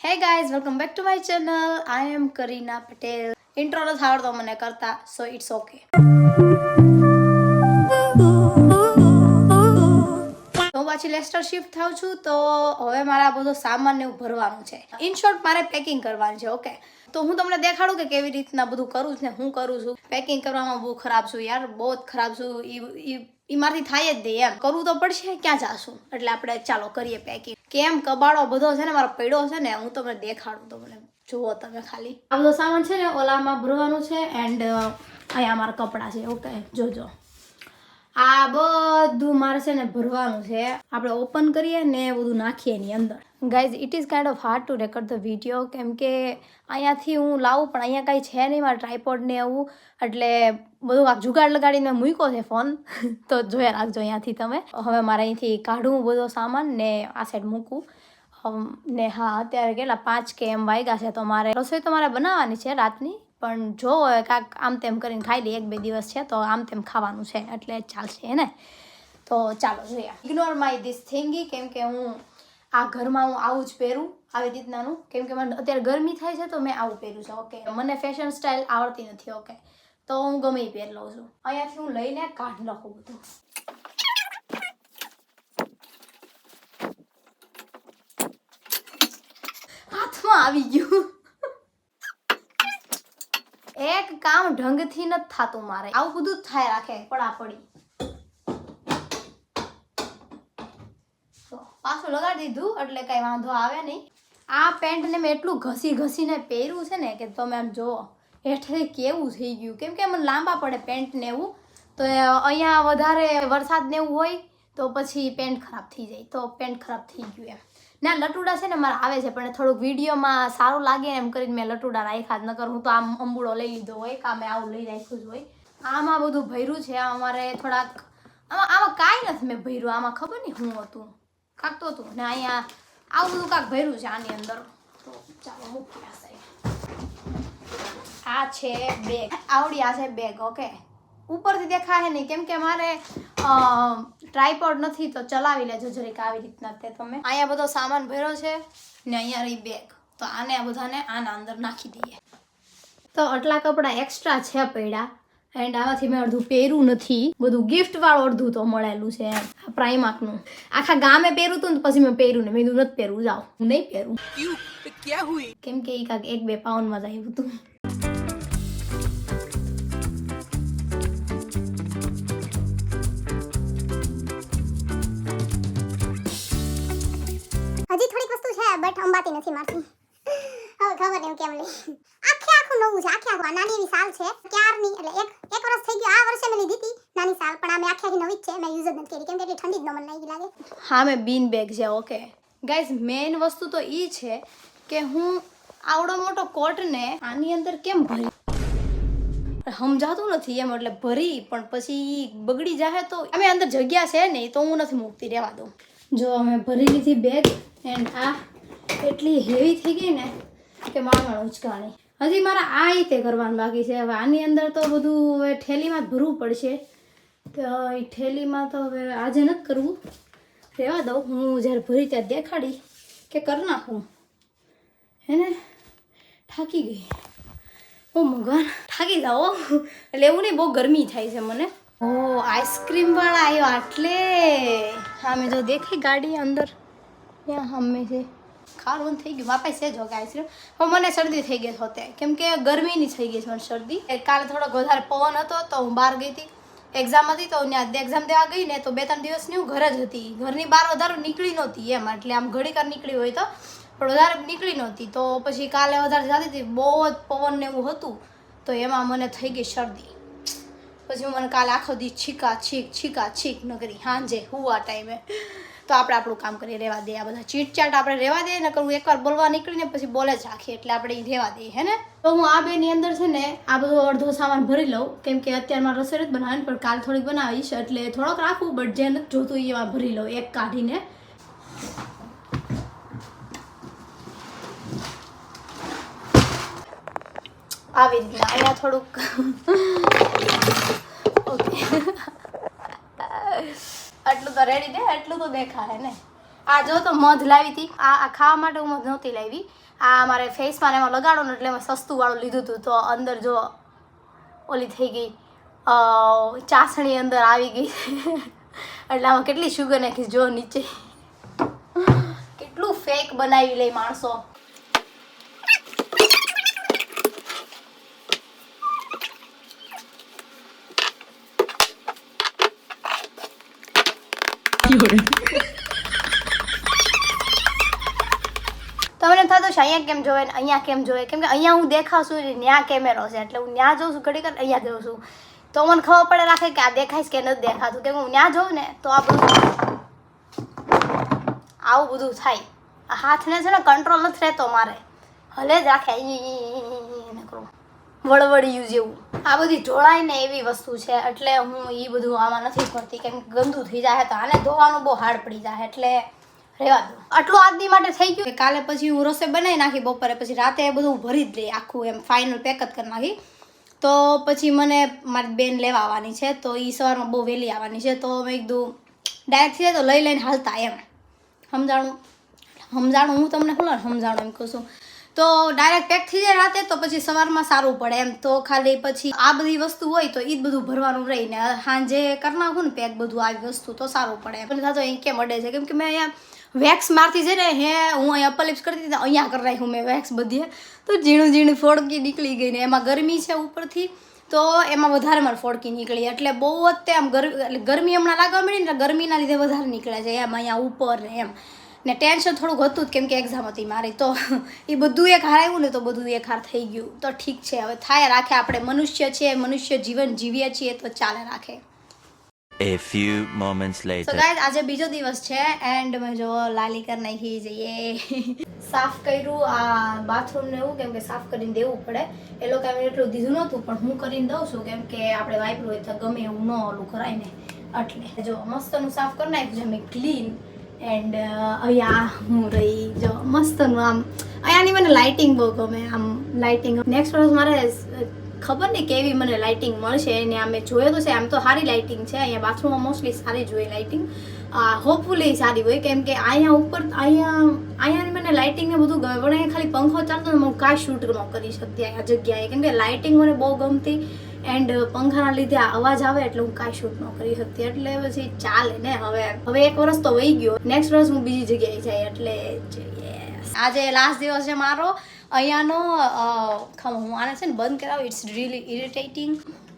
Hey guys, welcome back to my channel. I am Kareena Patel. Intro નથી આવડતો મને કરતા, so it's okay. હું પાછી લેસ્ટર શિફ્ટ થાઉં છું તો હવે મારા બધો સામાન ને એવું ભરવાનું છે. ઇન શોર્ટ મારે પેકિંગ કરવાનું છે. ઓકે, તો હું તમને દેખાડું કે કેવી રીતના બધું કરું છું ને હું કરું છું. પેકિંગ કરવામાં બહુ ખરાબ છું યાર, બહુ જ ખરાબ છું. ઈ મારથી થાય જ નહીં, એમ કરવું તો પડશે, ક્યાં જાશું. એટલે આપણે ચાલો કરીએ પેકિંગ. કેમ કબાડો બધો છે ને મારો પડ્યો છે ને, હું તમને દેખાડું. તમને જુઓ તમે ખાલી આ બધો સામાન છે ને ઓલામાં ભરવાનું છે. એન્ડ અહીંયા મારા કપડાં છે. ઓકે, જોજો આ બધું મારે છે ને ભરવાનું છે. આપણે ઓપન કરીએ ને બધું નાખીએ એની અંદર. Guys, it is kind of hard two record the video, કેમ કે અહીંયાથી હું લાવું પણ અહીંયા કાંઈ છે નહીં મારા ટ્રાયપોડ ને એવું, એટલે બધું કાંક જુગાડ લગાડીને મૂક્યો છે ફોન. તો જોયા રાખજો અહીંયાથી તમે. હવે મારે અહીંથી કાઢવું બધો સામાન ને આ સાઈડ મૂકવું. ને હા, અત્યારે કેટલા 5 કે એમ વાગ્યા છે, તો મારે રસોઈ તો મારે બનાવવાની છે રાતની, પણ જો કાંઈક આમ તેમ કરીને ખાઈ લઈએ. 1-2 દિવસ છે તો આમ તેમ ખાવાનું છે એટલે ચાલશે ને. તો ચાલો જોઈએ. ઇગ્નોર માય ધીસ થિંગી, કેમ કે હું આ ઘરમાં હું આવું જ પહેરું આવી રીતનાનું, કેમ કે મને અત્યારે ગરમી થાય છે તો મેં આવું પહેર્યું છે. ઓકે, મને ફેશન સ્ટાઇલ આવડતી નથી. ઓકે, તો હું ગમે એ પહેરી લઉં છું. અહીંયાથી હું લઈને કાઢી નાખું બધું. હાથમાં આવી ગયું. એક કામ ઢંગથી નથી થતું મારે, આવું બધું જ થાય રાખે પડાપડી. પાછું લગાડી દીધું એટલે કઈ વાંધો આવે નહીં. આ પેન્ટને મેં એટલું ઘસીને પહેર્યું છે ને કે તમે આમ જુઓ હેઠે કેવું થઈ ગયું, કેમ કે મને લાંબા પડે પેન્ટ ને એવું, તો અહીંયા વધારે વરસાદ ને એવું હોય તો પછી પેન્ટ ખરાબ થઈ જાય, તો પેન્ટ ખરાબ થઈ ગયું એમ. ના, લટુડા છે ને મારા આવે છે, પણ થોડુંક વિડીયોમાં સારું લાગે એમ કરીને મેં લટુડા રાખ્યા જ, નકર હું તો આમ અંબુડો લઈ લીધો હોય કે મેં આવું લઈ રાખ્યું જ હોય. આમાં બધું ભર્યું છે. અમારે થોડાક આમાં કાંઈ નથી મેં ભર્યું, આમાં ખબર નહીં શું હતું, કાંક તો હતું ને અહીંયા આવું બધું કાંક ભર્યું છે આની અંદર. તો ચાલો મૂકી આ સાઈડ. આ છે બેગ, આવડી આ છે બેગ. ઓકે, ઉપરથી દેખાય નહીં કેમ કે મારે ટ્રાયપોડ નથી તો ચલાવી લેજો જરીક આવી રીતના. તે તમે અહીંયા બધો સામાન ભર્યો છે ને અહીંયા રહી બેગ, તો આને બધાને આના અંદર નાખી દઈએ. તો આટલા કપડાં એક્સ્ટ્રા છે પડ્યા, એન્ડ આમાંથી મેં અડધું પહેર્યું નથી, બધું ગિફ્ટ વાળું અડધું તો મળેલું છે પ્રાઇમાર્કનું. આખા ગામે પહેર્યું હતું ને પછી મેં પહેર્યું ને મેં કીધું નથી પહેરવું, જાઓ હું નહીં પહેરું, કેમ કે એ કાંક 1-2 પાઉન્ડમાં જ આવ્યું હતું. હજી થોડીક વસ્તુ છે બટ અંબાતી નથી મારથી. હવે ખબર નહીં કેમ લઈ. આખું નવું છે. આખું આ નાની એવી સાલ છે ક્યારની, એટલે એક વર્ષ થઈ ગયું. આ વર્ષે મેં લીધી હતી નાની સાલ, પણ આ મેં આખી નવી જ છે, મેં યુઝ જ નથી કરી કેમ કે એટલી ઠંડી જ ન મને લાગી લાગે. હા, મેં બીન બેગ છે. ઓકે ગાઈઝ, મેઇન વસ્તુ તો એ છે કે હું આવડો મોટો કોટને આની અંદર કેમ ભરી સમજાતું નથી એમ, એટલે ભરી પણ પછી બગડી જાય તો અમે અંદર જગ્યા છે નહીં તો હું નથી મૂકતી, રહેવા દઉં. જો અમે ભરી લીધી બેગ, એન્ડ આ એટલી હેવી થઈ ગઈ ને કે મારવાણ ઉચકાણી. હજી મારે આ રીતે કરવાનું બાકી છે. હવે આની અંદર તો બધું હવે ઠેલીમાં જ ભરવું પડશે, તો એ ઠેલીમાં તો હવે આજે નથી કરવું, રહેવા દઉં. હું જ્યારે ભરી ત્યાં દેખાડી કે કરી નાખું હે ને. થાકી ગઈ, ઓ ભગવાન, થાકી જાઓ. એટલે એવું નહીં, બહુ ગરમી થાય છે મને. ઓ આઈસ્ક્રીમ વાળા આવ્યો આટલે. હા, મેં જો દેખાઈ ગાડી અંદર ત્યાં અમે છે. ખાવાનું થઈ ગયું મારા પાસે જો આઈસ્ક્રીમ, પણ મને શરદી થઈ ગઈ હોતે કેમ કે ગરમીની થઈ ગઈ છે મને શરદી. કાલે થોડોક વધારે પવન હતો તો હું બહાર ગઈ હતી, એક્ઝામ હતી તો ત્યાં એક્ઝામ દેવા ગઈ ને તો 2-3 દિવસની હું ઘરે જ હતી. ઘરની બહાર વધારે નીકળી નહોતી એમ, એટલે આમ ઘડીકાર નીકળી હોય તો, પણ વધારે નીકળી નહોતી. તો પછી કાલે વધારે જતી હતી, બહુ જ પવન ને એવું હતું, તો એમાં મને થઈ ગઈ શરદી. પછી મને કાલે આખો દી છીકા છીક નગરી સાંજે હુવા ટાઈમે. તો આપણે આપણું કામ કરીએ, રહેવા દઈએ. આ બધા ચીટચાટ આપણે રહેવા દઈએ ને, કરું એકવાર બોલવા નીકળીને પછી બોલે જ રાખીએ, એટલે આપણે એ રહેવા દઈએ હે ને. તો હું આ બેની અંદર છે ને આ બધો અડધો સામાન ભરી લઉં, કેમ કે અત્યારમાં રસોઈ જ બનાવવાની, પણ કાલ થોડીક બનાવીશ એટલે થોડોક રાખવું, બટ જે નથી જોતું એમાં ભરી લઉં એક કાઢીને. આવી રીતના અહીંયા થોડુંક ઓકે આટલું તો રેડી દે, આટલું તો દેખાય ને. આ જો તો મધ લાવી હતી, આ ખાવા માટે હું મધ નહોતી લાવી, આ મારે ફેસમાં એમાં લગાડો ને એટલે મેં સસ્તું વાળું લીધું હતું. તો અંદર જો ઓલી થઈ ગઈ ચાસણી અંદર આવી ગઈ એટલે આમાં કેટલી શુગર નાખીશ જો નીચે. કેટલું ફેક બનાવી લે માણસો. તમને થતું છે અહીંયા કેમ જોવે ને અહીંયા કેમ જોવે, કેમ કે અહીંયા હું દેખાશું ત્યાં કેમેરો છે એટલે હું ત્યાં જોઉં છું, ઘડી કર અહીંયા જોઉં છું તો મને ખબર પડે રાખે કે આ દેખાઈશ કે નથી દેખાતું. કેમ કે હું ત્યાં જોઉં ને તો આ બધું આવું બધું થાય. આ હાથને છે ને કંટ્રોલ નથી રહેતો મારે, હલે જ રાખે કરું વળવડિયું જેવું. આ બધી ઢોળાય ને એવી વસ્તુ છે એટલે હું એ બધું આમાં નથી કરતી, કેમ કે ગંદુ થઈ જાય તો આને ધોવાનું બહુ હાર્ડ પડી જાય એટલે રહેવા દો. આટલું આજ દી માટે થઈ ગયું. કાલે પછી હું રસોઈ બનાવી નાખી બપોરે, પછી રાતે બધું ભરી જ લઈ આખું એમ ફાઇનલ પેક જ કરી નાખી. તો પછી મને મારી બેન લેવા આવવાની છે તો એ સવારમાં બહુ વહેલી આવવાની છે તો મેં કીધું ડાયરેક્ટ છે તો લઈ લઈને હાલતા એમ. સમજાણું હું તમને સમજાણું એમ કહું છું. તો ડાયરેક્ટ પેક થઈ જાય રાતે તો પછી સવારમાં સારું પડે એમ. તો ખાલી પછી આ બધી વસ્તુ હોય તો એ જ બધું ભરવાનું રહીને સાંજે કરી નાખું ને પેક બધું આવી વસ્તુ તો સારું પડે. મને થતો અહીં કેમ અડે છે, કેમ કે મેં અહીંયા વેક્સ મારતી છે ને હું અહીંયા અપર લિપ્સ કરતી હતી અહીંયા કરી રાખ્યું મેં વેક્સ બધીએ તો ઝીણું ફોડકી નીકળી ગઈ ને એમાં ગરમી છે ઉપરથી તો એમાં વધારે મારે ફોડકી નીકળી એટલે બહુ જ તે આમ ગરમી હમણાં લાગવા મળી ને ગરમીના લીધે વધારે નીકળે છે એમ અહીંયા ઉપર ને એમ. ને ટેન્શન થોડુંક હતું જ કેમ કે એક્ઝામ હતી મારી તો એ બધું એક હાર આવ્યું ને તો બધું એક હાર થઈ ગયું. તો ઠીક છે હવે થાય રાખે, આપણે મનુષ્ય છીએ, મનુષ્ય જીવન જીવીએ છીએ તો ચાલે રાખે. A few moments later. So guys આજે બીજો દિવસ છે એન્ડ મેં જો લાલી કરી નાખી જઈએ સાફ કર્યું આ બાથરૂમ ને એવું, કેમ કે સાફ કરીને દેવું પડે. એ લોકો એમ એટલું દીધું નહોતું પણ હું કરીને દઉં છું કેમ કે આપણે વાપરું હોય તો ગમે એવું ન ઓલું કરાય ને એટલે જો મસ્તનું સાફ કરી નાખ્યું છે મેં ક્લીન. એન્ડ અહીંયા હું રહી જો મસ્તનું આમ અહીંયાની મને લાઇટિંગ બહુ ગમે આમ લાઇટિંગ. નેક્સ્ટ વર્ષ મારે ખબર નહીં કેવી મને લાઇટિંગ મળશે એને આમ મેં જોયું તો છે આમ તો સારી લાઇટિંગ છે અહીંયા બાથરૂમમાં મોસ્ટલી સારી જોઈએ લાઇટિંગ, હોપફુલી સારી હોય કેમ કે અહીંયા ઉપર અહીંયાની મને લાઇટિંગ ને બધું ગમે પણ અહીંયા ખાલી પંખો ચાલતો ને હું કાંઈ શૂટ ન કરી શકતી અહીંયા જગ્યાએ કેમ કે લાઇટિંગ મને બહુ ગમતી એન્ડ પંખાના લીધે અવાજ આવે એટલે હું કાંઈ શૂટ ન કરી શકતી એટલે પછી ચાલે ને. હવે એક વર્ષ તો વહી ગયો, નેક્સ્ટ વર્ષ હું બીજી જગ્યાએ જાય એટલે આજે લાસ્ટ દિવસ છે મારો અહીંયાનો. હું આને છે ને બંધ કરાવું, ઇટ્સ રિયલી ઇરિટેટિંગ.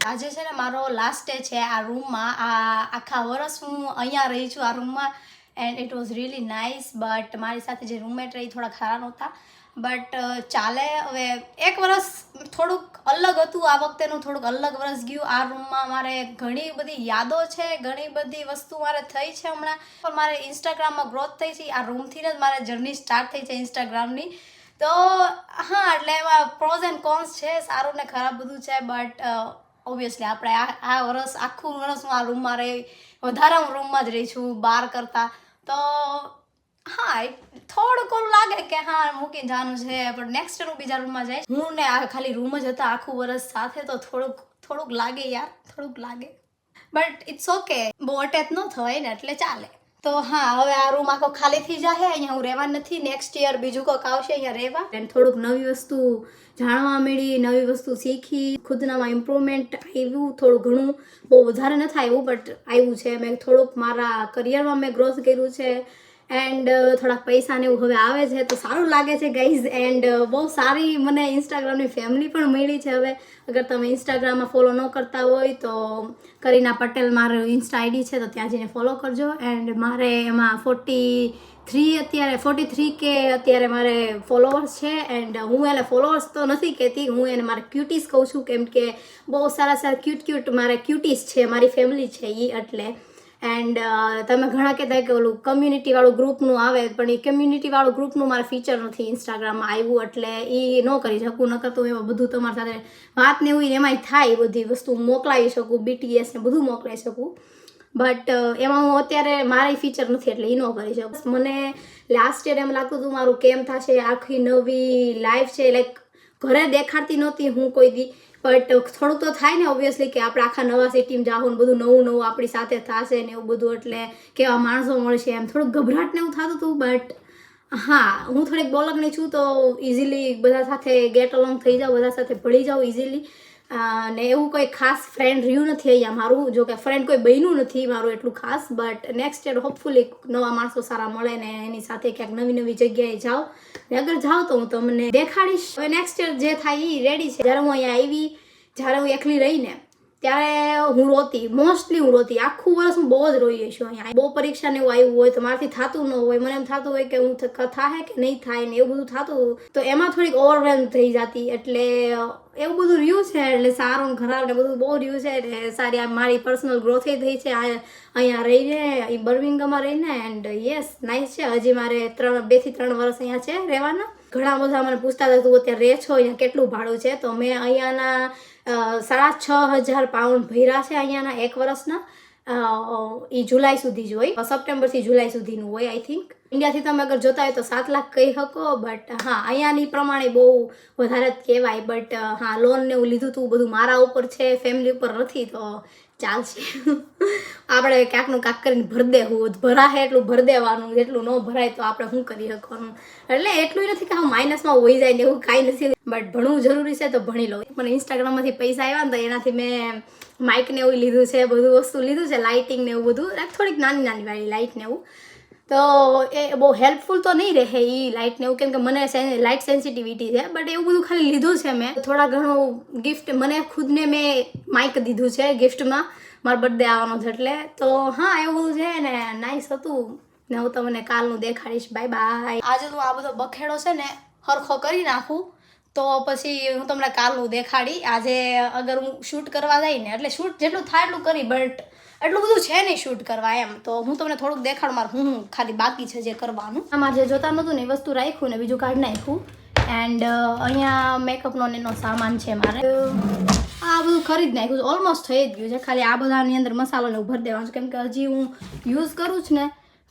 આજે છે ને મારો લાસ્ટ ડે છે આ રૂમમાં. આ આખા વર્ષ હું અહીંયા રહી છું આ રૂમમાં and it was really nice. But મારી સાથે જે રૂમમેટ રહી થોડા ખરા નહોતા બટ ચાલે. હવે એક વર્ષ થોડુંક અલગ હતું, આ વખતેનું થોડુંક અલગ વર્ષ ગયું. આ રૂમમાં મારે ઘણી બધી યાદો છે, ઘણી બધી વસ્તુ મારે થઈ છે હમણાં પણ મારે ઇન્સ્ટાગ્રામમાં ગ્રોથ થઈ છે. આ રૂમથી જ મારે જર્ની સ્ટાર્ટ થઈ છે ઇન્સ્ટાગ્રામની. તો હા એટલે એમાં પ્રોઝ એન્ડ કોન્સ છે, સારું ને ખરાબ બધું છે. બટ ઓબ્વિયસલી આપણે આ વર્ષ આખું વર્ષ હું આ રૂમમાં રહી, વધારે હું રૂમમાં જ રહી છું બહાર કરતાં. તો હા થોડુંક ઓલું લાગે કે હા મૂકીને જવાનું છે પણ નેક્સ્ટ હું બીજા રૂમમાં જઈશ. હું ને આ ખાલી રૂમ જ હતા આખું વર્ષ સાથે તો થોડુંક લાગે યાર, થોડુંક લાગે બટ ઇટ્સ ઓકે. બહુ અટેચ ન થવાય ને એટલે ચાલે. તો હા હવે આ રૂમ આખો ખાલી થઈ જાય, અહીંયા હું રહેવા નથી. નેક્સ્ટ યર બીજું કોઈક આવશે અહીંયા રહેવા એન્ડ થોડુંક નવી વસ્તુ જાણવા મળી, નવી વસ્તુ શીખી, ખુદનામાં ઇમ્પ્રુવમેન્ટ આવ્યું થોડું ઘણું, બહુ વધારે નથી આવ્યું બટ આવ્યું છે. મેં થોડુંક મારા કરિયરમાં મેં ગ્રોથ કર્યું છે એન્ડ થોડાક પૈસાને એવું હવે આવે છે તો સારું લાગે છે ગાઈઝ. એન્ડ બહુ સારી મને ઇન્સ્ટાગ્રામની ફેમિલી પણ મળી છે. હવે અગર તમે ઇન્સ્ટાગ્રામમાં ફોલો ન કરતા હોય તો કરીના પટેલ મારો ઇન્સ્ટા આઈડી છે તો ત્યાં જઈને ફોલો કરજો. એન્ડ મારે એમાં 43K અત્યારે મારે ફોલોવર્સ છે. એન્ડ હું એને ફોલોવર્સ તો નથી કહેતી, હું એને મારે ક્યુટીસ કહું છું કેમ કે બહુ સારા ક્યુટ મારે ક્યુટીસ છે, મારી ફેમિલી છે એ એટલે. એન્ડ તમે ઘણા કહેતા કે ઓલું કમ્યુનિટીવાળું ગ્રુપનું આવે પણ એ કમ્યુનિટીવાળું ગ્રુપનું મારે ફીચર નથી ઇન્સ્ટાગ્રામમાં આવ્યું એટલે એ ન કરી શકું. ન કરતું એમાં બધું તમારી સાથે વાત ને એવું એમાંય થાય, બધી વસ્તુ મોકલાવી શકું, BTS ને બધું મોકલાવી શકું બટ એમાં હું અત્યારે મારી ફીચર નથી એટલે એ ન કરી શકું. મને લાસ્ટ યર એમ લાગતું હતું મારું કેમ થશે, આખી નવી લાઈફ છે, લાઈક ઘરે દેખાડતી નહોતી હું કોઈ દી, બટ થોડુંક તો થાય ને ઓબ્વિયસલી કે આપણે આખા નવા સિટીમાં જાઓ ને બધું નવું નવું આપણી સાથે થશે ને એવું બધું, એટલે કેવા માણસો મળશે એમ થોડુંક ગભરાટ ને એવું થતું હતું. બટ હા, હું થોડીક બોલકની છું તો ઇઝીલી બધા સાથે ગેટ અલોંગ થઈ જાઉં, બધા સાથે ભળી જાઉં ઇઝીલી. ને એવું કોઈ ખાસ ફ્રેન્ડ રહ્યું નથી અહીંયા મારું, જો કે ફ્રેન્ડ કોઈ બન્યું નથી મારું એટલું ખાસ. બટ નેક્સ્ટ યર હોપફુલી નવા માણસો સારા મળે ને એની સાથે ક્યાંક નવી નવી જગ્યાએ જાઓ. ને અગર જાઓ તો હું તમને દેખાડીશ. હવે નેક્સ્ટ યર જે થાય એ રેડી છે. જ્યારે હું અહીંયા આવી, જ્યારે હું એકલી રહીને ત્યારે હું રોતી, મોસ્ટલી હું રોતી. આખું વર્ષ હું બહુ જ રોઈ છું અહીંયા. બહુ પરીક્ષા ને એવું આવ્યું હોય તો મારાથી થતું ન હોય, મને એમ થતું હોય કે હું થાય કે નહીં થાય ને એવું બધું થતું, તો એમાં થોડીક ઓવરવેલ્મ થઈ જતી. એટલે એવું બધું રહ્યું છે, એટલે સારું ખરાબ ને બધું બહુ રહ્યું છે. એટલે સારી મારી પર્સનલ ગ્રોથ થઈ છે અહીંયા રહીને, બર્મિંગહામમાં રહીને. એન્ડ યસ, નાઇસ છે. હજી મારે 2 થી 3 વર્ષ અહીંયા છે રહેવાના. ઘણા બધા મને પૂછતા હતા તું અત્યારે રહે છો અહીંયા કેટલું ભાડું છે, તો મેં અહીંયાના 6,500 પાઉન્ડ ભર્યા છે અહીંયાના 1 વર્ષના. એ જુલાઈ સુધી જ હોય, સપ્ટેમ્બરથી જુલાઈ સુધીનું હોય આઈ થિંક. ઇન્ડિયાથી તમે અગર જોતા હોય તો 7 લાખ કહી શકો, બટ હા અહીંયાની પ્રમાણે બહુ વધારે જ કહેવાય. બટ હા, લોન ને એવું લીધું હતું બધું મારા ઉપર છે, ફેમિલી ઉપર નથી, તો ચાલશે. આપણે ક્યાંકનું કાંક કરીને ભરી દેવું, ભરાશે એટલું ભરી દેવાનું, જેટલું ન ભરાય તો આપણે શું કરી શકવાનું. એટલે એટલું નથી કે હા માઇનસમાં હોઈ જાય ને એવું કાંઈ નથી, બટ ભણવું જરૂરી છે તો ભણી લો. મને ઇન્સ્ટાગ્રામમાંથી પૈસા આવ્યા ને તો એનાથી મેં માઇક ને એવું લીધું છે, બધું વસ્તુ લીધું છે, લાઇટિંગ ને એવું બધું, થોડીક નાની નાની વાળી લાઇટ ને એવું. તો એ બહુ હેલ્પફુલ તો નહીં રહે એ લાઇટ ને એવું, કેમ કે મને લાઇટ સેન્સિટિવિટી છે. બટ એવું બધું ખાલી લીધું છે મેં. થોડા ઘણું ગિફ્ટ મને ખુદને મેં માઇક દીધું છે ગિફ્ટમાં, મારો બર્થડે આવવાનો છે એટલે. તો હા એવું બધું છે ને, નાઇસ હતું ને. હું તમને કાલનું દેખાડીશ. Bye bye. આજે હું આ બધો બખેડો છે ને હરખો કરી નાખું તો પછી હું તમને કાલનું દેખાડી. આજે અગર હું શૂટ કરવા જાય ને, એટલે શૂટ જેટલું થાય એટલું કરી, બટ એટલું બધું છે નહીં શૂટ કરવા એમ. તો હું તમને થોડુંક દેખાડું મારું હું ખાલી બાકી છે જે કરવાનું. આમાં જે જોતા નહોતું ને એ વસ્તુ રાખ્યું ને બીજું કાઢી નાખ્યું. એન્ડ અહીંયા મેકઅપનો એનો સામાન છે મારે, આ બધું ખરીદ નાખ્યું. ઓલમોસ્ટ થઈ જ ગયું છે, ખાલી આ બધાની અંદર મસાલો ને ભરી દેવાનું છે, કેમ કે હજી હું યુઝ કરું છું ને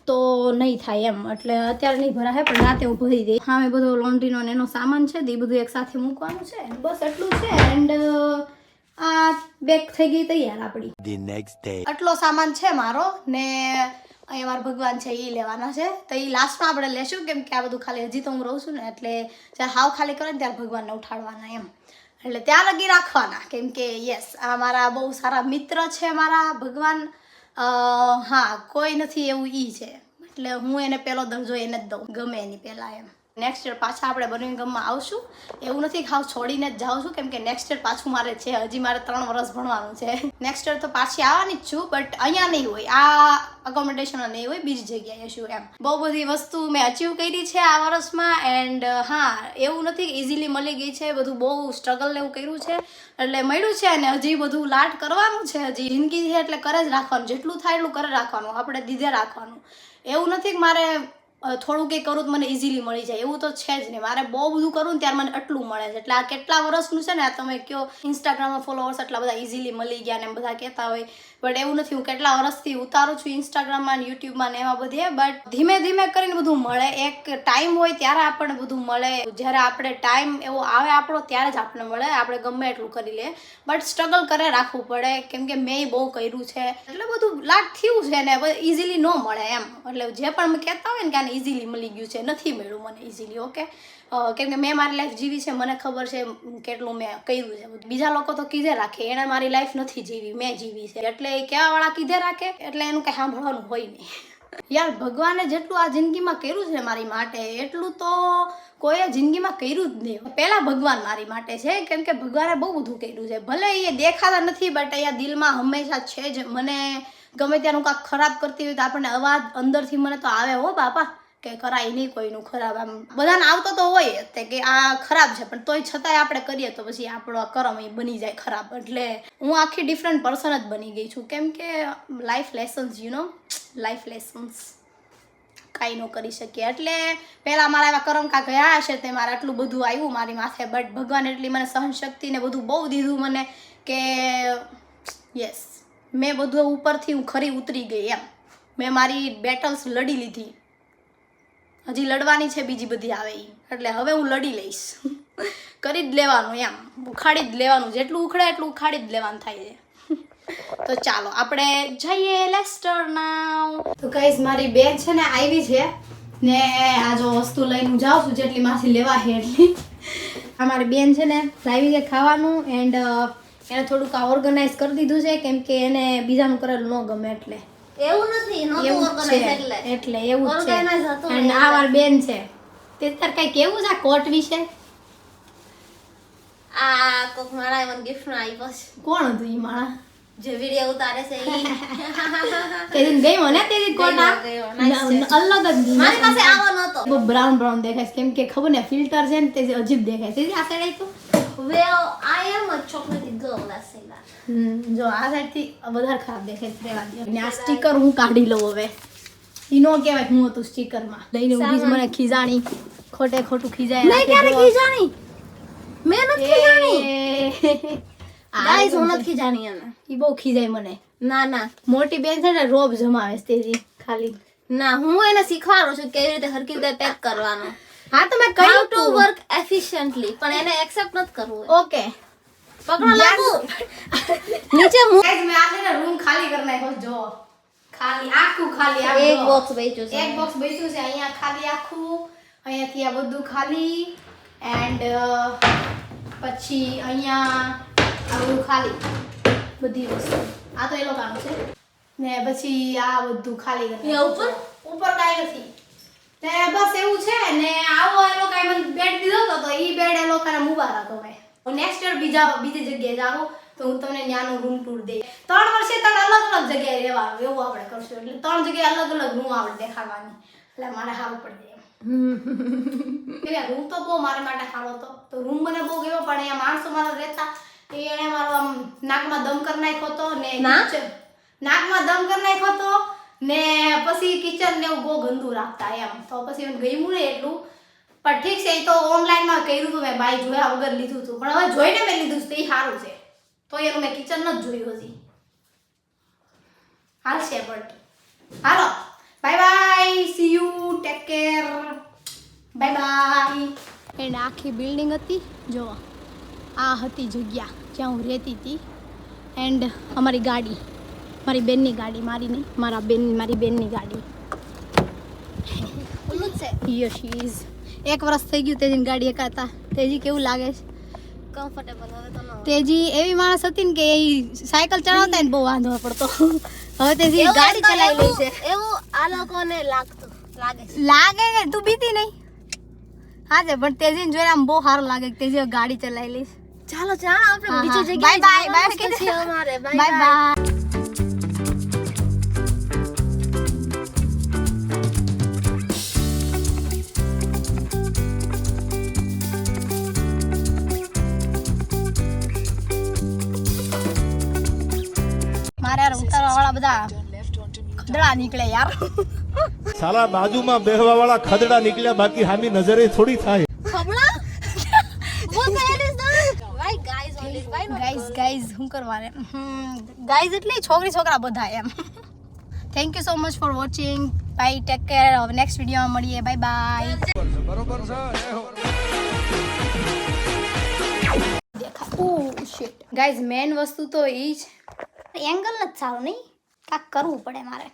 તો નહીં થાય એમ. એટલે અત્યારે નહીં ભરાશે, પણ રાતે હું ભરી દઈશ. હા, મેં બધો લોન્ડ્રીનો એનો સામાન છે એ બધું એક સાથે મૂકવાનું છે, બસ એટલું છે. એન્ડ આ બેગ થઈ ગઈ તૈયાર આપણી. The next day. આટલો સામાન છે મારો ને અહીંયા મારા ભગવાન છે એ લેવાના છે, તો એ લાસ્ટમાં આપણે લેશું, કેમ કે આ બધું ખાલી હજી તો હું રહું છું ને, એટલે જ્યારે હાવ ખાલી કરે ને ત્યારે ભગવાનને ઉઠાડવાના એમ, એટલે ત્યાં લગી રાખવાના. કેમ કે યસ, આ મારા બહુ સારા મિત્ર છે મારા ભગવાન. હા, કોઈ નથી એવું ઈ છે, એટલે હું એને પહેલો દરજ્જો એને જ દઉં ગમે એની પહેલાં એમ. નેક્સ્ટ યર પાછા આપણે બર્મિંગહામમાં આવશું. એવું નથી કે હાવ છોડીને જ જાઉં છું, કેમ કે નેક્સ્ટ યર પાછું મારે છે, હજી મારે 3 વર્ષ ભણવાનું છે. નેક્સ્ટ યર તો પાછી આવવાની જ છું, બટ અહીંયા નહીં હોય, આ અકોમોડેશનમાં નહીં હોય, બીજી જગ્યાએ છું એમ. બહુ બધી વસ્તુ મેં અચીવ કરી છે આ વર્ષમાં. એન્ડ હા, એવું નથી કે ઇઝીલી મળી ગઈ છે, બધું બહુ સ્ટ્રગલ ને એવું કર્યું છે એટલે મળ્યું છે. અને હજી બધું લાડ કરવાનું છે, હજી જિંદગી છે એટલે કરે જ રાખવાનું, જેટલું થાય એટલું કરે રાખવાનું, આપણે દીધે રાખવાનું. એવું નથી કે મારે થોડું કંઈ કરું તો મને ઇઝીલી મળી જાય, એવું તો છે જ નહીં. મારે બહુ બધું કરું ને ત્યારે મને આટલું મળે છે. એટલે આ કેટલા વર્ષનું છે ને, આ તમે કહો ઇન્સ્ટાગ્રામમાં ફોલોઅર્સ એટલા બધા ઇઝીલી મળી ગયા ને એમ બધા કહેતા હોય, બટ એવું નથી. હું કેટલા વર્ષથી ઉતારું છું ઇન્સ્ટાગ્રામમાં ને યુટ્યુબમાં ને એમાં બધે, બટ ધીમે ધીમે કરીને બધું મળે. એક ટાઈમ હોય ત્યારે આપણને બધું મળે, જ્યારે આપણે ટાઈમ એવો આવે આપણો ત્યારે જ આપણને મળે. આપણે ગમે એટલું કરી લે, બટ સ્ટ્રગલ કરે રાખવું પડે, કેમ કે મેં બહુ કર્યું છે, એટલે બધું લાટ થયું છે ને ઇઝીલી ન મળે એમ. એટલે જે પણ મેં કહેતા હોય ને કે આને ઇઝીલી મળી ગયું છે, નથી મળ્યું મને ઇઝીલી. ઓકે, કેમ કે મેં મારી લાઈફ જીવી છે, મને ખબર છે કેટલું મેં કર્યું છે. બીજા લોકો તો કીધે રાખે, એણે મારી લાઈફ નથી જીવી, મેં જીવી છે, એટલે કહેવાવાળા કીધે રાખે, એટલે એનું કંઈ સાંભળવાનું હોય નહીં. યાર, ભગવાને જેટલું આ જિંદગીમાં કર્યું છે મારી માટે, એટલું તો કોઈએ જિંદગીમાં કર્યું જ નહીં. પહેલાં ભગવાન મારી માટે છે, કેમ કે ભગવાને બહુ બધું કર્યું છે. ભલે એ દેખાતા નથી, બટ અહીંયા દિલમાં હંમેશા છે જ. મને ગમે ત્યાંનું કાંઈક ખરાબ કરતી હોય તો આપણને અવાજ અંદરથી મને તો આવે, હો બાપા, કે કરાય નહીં કોઈનું ખરાબ. આમ બધાને આવતો તો હોય જ કે આ ખરાબ છે, પણ તોય છતાંય આપણે કરીએ તો પછી આપણો કરમ એ બની જાય ખરાબ. એટલે હું આખી ડિફરન્ટ પર્સન જ બની ગઈ છું, કેમ કે લાઈફ લેસન્સ, લાઈફ લેસન્સ કાંઈ ન કરી શકીએ. એટલે પહેલાં મારા એવા કરમ કાંક ગયા હશે તે મારે આટલું બધું આવ્યું મારી માથે, બટ ભગવાન એટલી મને સહનશક્તિ ને બધું બહુ દીધું મને કે યસ, મેં બધું ઉપરથી હું ખરી ઉતરી ગઈ એમ. મેં મારી બેટલ્સ લડી લીધી, હજી લડવાની છે બીજી બધી આવે એ, એટલે હવે હું લડી લઈશ. કરી જ લેવાનું, એમ ઉખાડી જ લેવાનું, જેટલું ઉખડે એટલું ઉખાડી જ લેવાનું થાય છે. તો ચાલો આપણે જઈએ લેસ્ટર નાવ. તો ગાઈસ મારી બેન છે ને આવી છે ને આ જો વસ્તુ લઈને હું જાઉં છું, જેટલી માસી લેવા છે એટલી. આ મારી બેન છે ને લાવી છે ખાવાનું, એન્ડ એને થોડુંક ઓર્ગેનાઇઝ કરી દીધું છે, કેમ કે એને બીજાનું કરેલું ન ગમે એટલે. એવું નથી, નહોતું એવું જ organize છે, એટલે. એટલે એવું જ Organize છે. હતું અને આ મારી બેન છે. તે તાર કઈ કેવું છે આ કોટ વિશે? આ કોક મારા મને ગિફ્ટ માં આપ્યો છે, કોણ હતું ઈ માણા? જે વિડિયો ઉતારે છે ઈ. તે દિન ગઈ મને તે દિન કોટ આ ગયો, nice છે. અલગ જ મારી પાસે આવો નહોતો. બહુ બ્રાઉન બ્રાઉન દેખાય છે, કેમ કે ખબર ને ફિલ્ટર છે ને તે અજીબ દેખાય છે. આ સાઈડ તો Well, I am a chocolatey girl, let's say that. જો આ સાઈડ થી વધારે ખરાબ દેખાય છે. રેવા દે. અને આ સ્ટીકર હું કાઢી લઉં હવે. ઈ નો કહેવાય હું હતું સ્ટીકર માં લઈને ઊભી જ મને ખીજાણી, ખોટે ખોટું ખીજાય. મેં ક્યારે ખીજાણી? મેં નથી ખીજાણી. Guys, હું નથી ખીજાણી એને. ઈ બહુ ખીજાય મને. ના ના મોટી બેન છે ને રોબ જમાવે છે તેજી ખાલી. ના, હું એને શીખવાડું છું કેવી રીતે હરખી રીતે પેક કરવાનું. હા તો મેં How કહ્યું to તું. work efficiently. પણ એને એક્સેપ્ટ નથી કરવું. ઓકે પકડો લાગુ. નીચે મૂક. ગાઈસ મેં આ છે રૂમ ખાલી કરી નાખ્યો જો. ખાલી આખું ખાલી આમ એક જો. બોક્સ બેચ્યું છે. એક બોક્સ બચ્યું છે અહીંયા ખાલી આખું, અહીંયાથી આ બધું ખાલી, એન્ડ પછી અહીંયા આ બધું ખાલી બધી વસ્તુ. આ તો એ લોકોનું છે ને પછી આ બધું ખાલી કરી એ ઉપર? ઉપર કાંઈ નથી ને બસ એવું છે ને. આવો એ લોકોએ મને બેડ દીધો હતો તો ઈ બેડ એ લોકોને મુબારક હવે. નેક્સ્ટ યર બીજી જગ્યાએ જાઓ તો હું તમને ત્યાંનું રૂમ ટૂર દઈ. 3 વર્ષે તમે અલગ અલગ જગ્યાએ રહેવાનું એવું આપણે કરશું, એટલે 3 જગ્યાએ અલગ અલગ રૂમ આપણે દેખાડવાની, એટલે મારે સારું પડે એમ. રૂમ તો બહુ મારા માટે સારો હતો, તો રૂમ મને બહુ ગયો, પણ અહીંયા માણસો મારા રહેતા એને મારો આમ નાકમાં દમ કરી નાખ્યો હતો ને નાકમાં દમ કરી નાખ્યો હતો ને પછી કિચન ને એવું બહુ ગંદુ રાખતા એમ, તો પછી મને ગમ્યું ને એટલું. પણ ઠીક છે, એ તો ઓનલાઈનમાં કર્યું હતું મેં, બાય જોયા વગર લીધું હતું, પણ હવે જોઈને મેં લીધું છે, એ સારું છે. તો એનું મેં કિચન નથી જોયું હજી. હાલશે but hello, bye bye, C you, take care, bye bye. And આખી બિલ્ડિંગ હતી જો, આ હતી જગ્યા જ્યાં હું રહેતી હતી. એન્ડ અમારી ગાડી, મારી બેનની ગાડી, મારી નહીં, મારી બેનની ગાડી. ઓલું જ છે. Yes is. 1 વર્ષ થઈ ગયું તેજીની ગાડી એકાતા. તેજી કેવું લાગે છે? કમ્ફર્ટેબલ હવે તો ન. તેજી એવી માણસ હતી ને કે એ સાયકલ ચલાવતા ને બહુ વાંધો પડતો. હવે તેજી ગાડી ચલાવી લે છે. એવું આ લોકોને લાગતું લાગે છે. લાગે કે તું બીતી નહીં? હા છે, પણ તેજીને જોઈને આમ બહુ સારું લાગે કે તેજી હવે ગાડી ચલાવી લઈશ. ચાલો ચાલો આપણે હા, બીજી હા. જગ્યાએ Bye, bye, જવાનું bye. છે અમારે. Bye bye bye. મારે યાર ઉતારવા વાળા બધા ખદડા નીકળે યાર. સાલા બાજુમાં બેહવા વાળા ખદડા નીકળ્યા, બાકી હામી નજરે થોડી થાય. ખબડા what the hell is that? Why guys only? Why not? Guys શું કરવાને? ગાઈઝ એટલે છોકરા બધા એમ. Thank you so much for watching. Bye, take care. હવે નેક્સ્ટ વિડીયોમાં મળીએ. Bye bye. ગાઈઝ મેન વસ્તુ તો એ જ એંગલ નથી સારું, નહીં કાંક કરવું પડે મારે.